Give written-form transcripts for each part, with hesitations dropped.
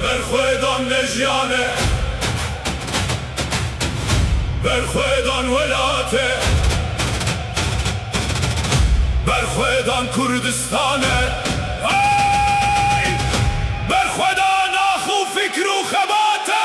برخویدان نجیانه، برخویدان ولاته، برخویدان کردستانه، برخویدان آخو فکر و خباته.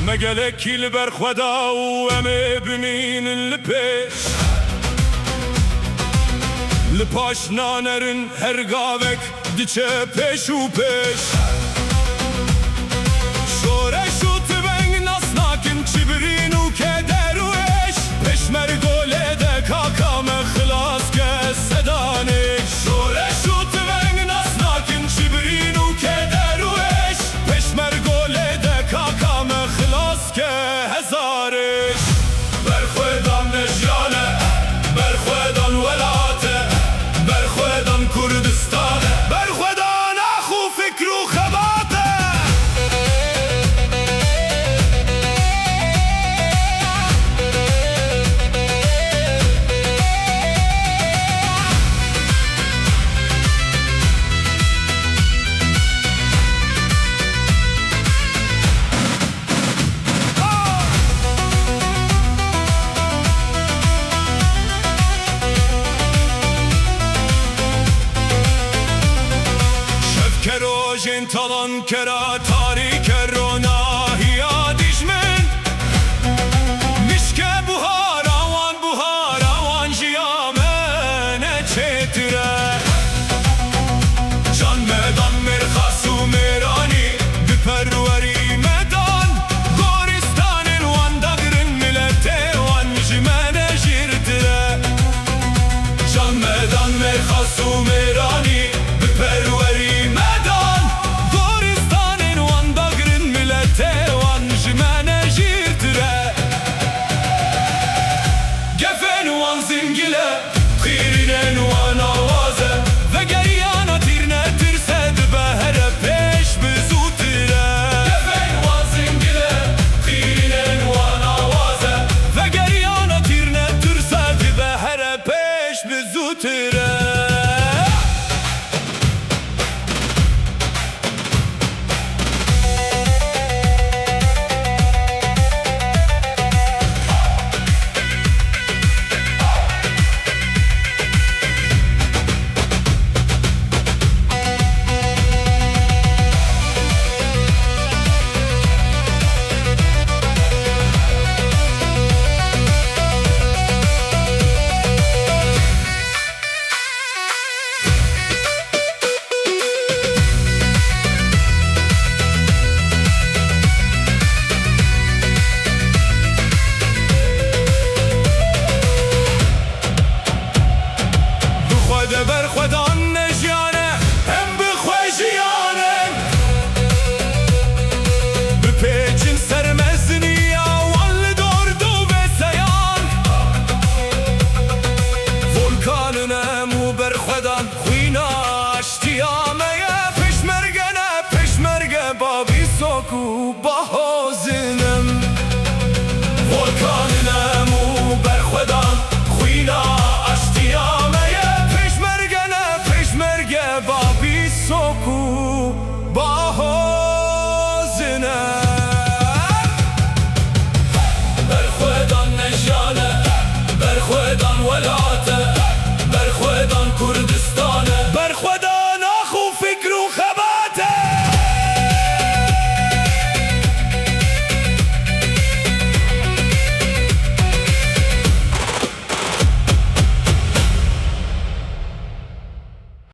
مگلکی لبر خدا و امه بمین لپیش لپاش نانرن هرگاوک دیچه پیش و پیش شورش و تبنگ ناسناکن چی برین و که درویش پشمر گوله ده کاکام خلاص که سدانش شورش و تبنگ ناسناکن چی برین و که درویش پشمر گوله ده کاکام خلاص که هزارش برخویدان نجیانه برخویدان ولاته برخویدان کردستانه برخویدان آخو فکر و خباته کروژن تالان کرا تاریک روناهی آدیشمن میشکه بوهار آوان جیامنه چتره جان میدان مرخص و میرانی بپروری میدان گورستان وان داگرن ملت وان جمنه جیرتره جان میدان مرخص و میرانی بپروری برخویدان نجیانه هم بخوی جیانه بپیچین سرمزنی آوال دورد و بسیان ولکانونم و برخویدان